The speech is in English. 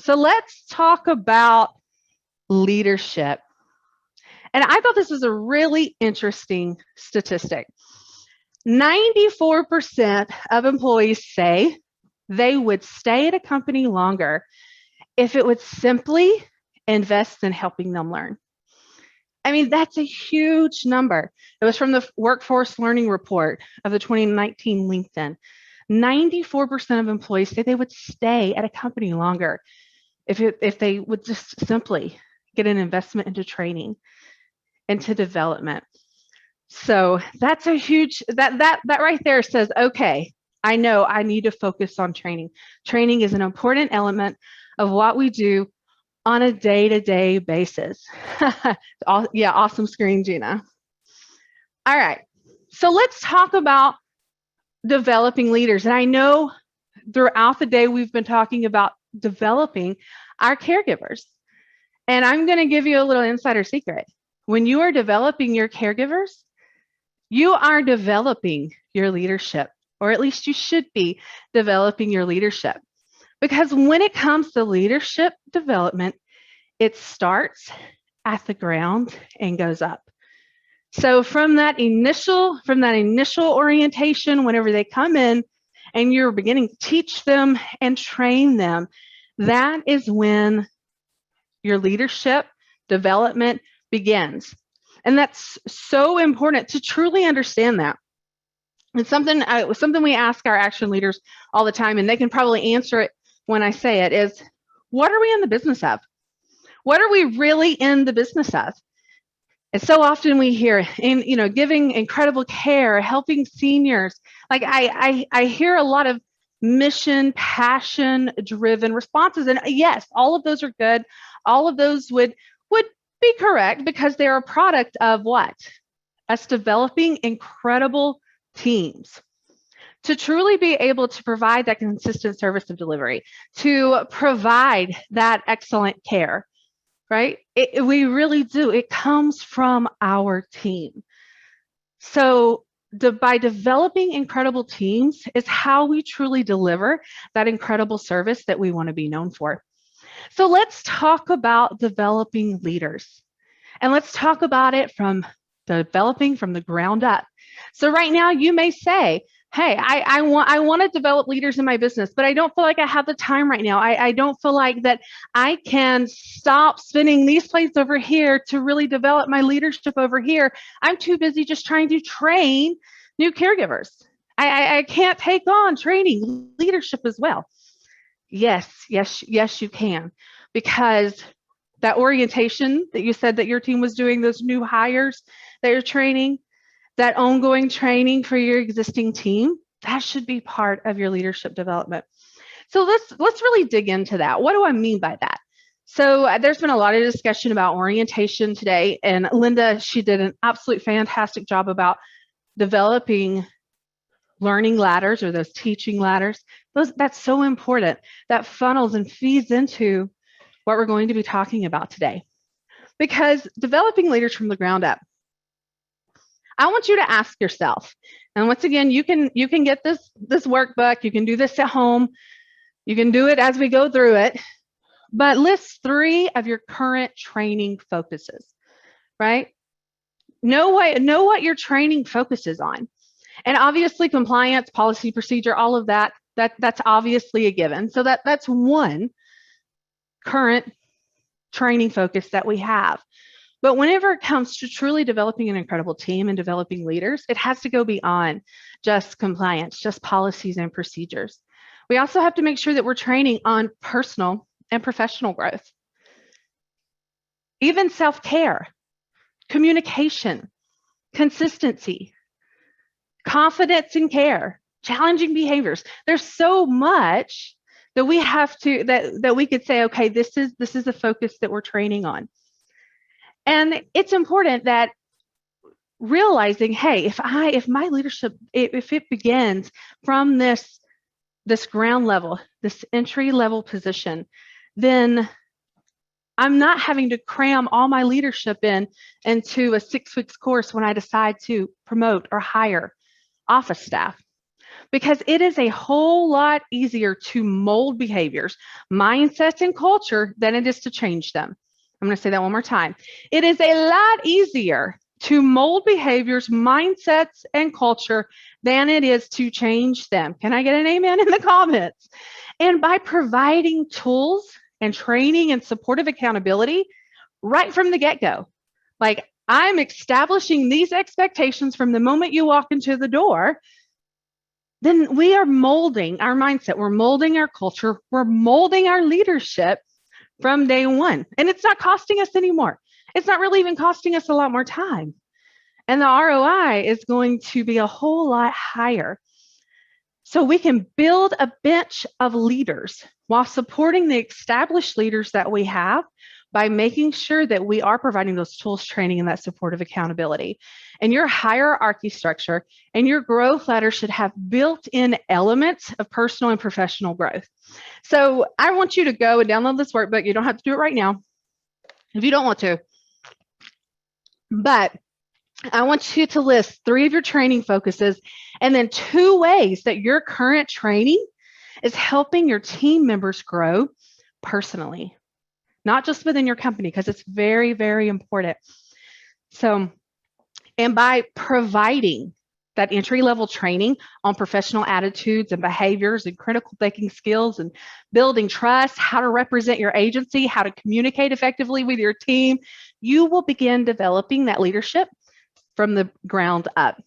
So let's talk about leadership. And I thought this was a really interesting statistic. 94% of employees say they would stay at a company longer if it would simply invest in helping them learn. I mean, that's a huge number. It was from the Workforce Learning Report of the 2019 LinkedIn. 94% of employees say they would stay at a company longer if they would just simply get an investment into training, into development. So that's a huge, that right there says, okay, I know I need to focus on training. Training is an important element of what we do on a day-to-day basis. Yeah, awesome screen, Gina. All right, so let's talk about developing leaders. And I know throughout the day we've been talking about developing our caregivers. And I'm going to give you a little insider secret. When you are developing your caregivers, you are developing your leadership, or at least you should be developing your leadership. Because when it comes to leadership development, it starts at the ground and goes up. So from that initial orientation, whenever they come in and you're beginning to teach them and train them, that is when your leadership development begins. And that's so important to truly understand that. It's something we ask our action leaders all the time, and they can probably answer it when I say it, is what are we in the business of? What are we really in the business of? And so often we hear in, giving incredible care, helping seniors. Like I hear a lot of mission, passion driven responses. And yes, all of those are good. All of those would be correct because they're a product of what? Us developing incredible teams to truly be able to provide that consistent service of delivery, to provide that excellent care, right? We really do. It comes from our team. So by developing incredible teams is how we truly deliver that incredible service that we want to be known for. So let's talk about developing leaders. And let's talk about it from developing from the ground up. So right now you may say, hey, I want to develop leaders in my business, but I don't feel like I have the time right now. I don't feel like that I can stop spinning these plates over here to really develop my leadership over here. I'm too busy just trying to train new caregivers. I can't take on training leadership as well. Yes, you can. Because that orientation that you said that your team was doing, those new hires that you're training, that ongoing training for your existing team, that should be part of your leadership development. So let's really dig into that. What do I mean by that? So there's been a lot of discussion about orientation today, and Linda, she did an absolute fantastic job about developing learning ladders, or those teaching ladders. That's so important. That funnels and feeds into what we're going to be talking about today. Because developing leaders from the ground up, I want you to ask yourself, and once again, you can get this workbook, you can do this at home, you can do it as we go through it, but list 3 of your current training focuses, right? Know what your training focuses on. And obviously compliance, policy, procedure, all of that's obviously a given. So that's one current training focus that we have. But whenever it comes to truly developing an incredible team and developing leaders, it has to go beyond just compliance, just policies and procedures. We also have to make sure that we're training on personal and professional growth, even self-care, communication, consistency, confidence in care, challenging behaviors. There's so much that we have to, that we could say, okay, this is the focus that we're training on. And it's important that realizing, hey, if my leadership, if it begins from this ground level, this entry level position, then I'm not having to cram all my leadership into a 6 weeks course when I decide to promote or hire office staff. because it is a whole lot easier to mold behaviors, mindsets, and culture than it is to change them. I'm going to say that one more time. It is a lot easier to mold behaviors, mindsets, and culture than it is to change them. Can I get an amen in the comments? And by providing tools and training and supportive accountability right from the get-go, like I'm establishing these expectations from the moment you walk into the door, then we are molding our mindset. We're molding our culture. We're molding our leadership from day one. And it's not costing us anymore. It's not really even costing us a lot more time. And the ROI is going to be a whole lot higher. So we can build a bench of leaders while supporting the established leaders that we have by making sure that we are providing those tools, training, and that supportive accountability. And your hierarchy structure and your growth ladder should have built-in elements of personal and professional growth. So I want you to go and download this workbook. You don't have to do it right now if you don't want to. But I want you to list 3 of your training focuses and then 2 ways that your current training is helping your team members grow personally, not just within your company, because it's very, very important. So, and by providing that entry-level training on professional attitudes and behaviors and critical thinking skills and building trust, how to represent your agency, how to communicate effectively with your team, you will begin developing that leadership from the ground up.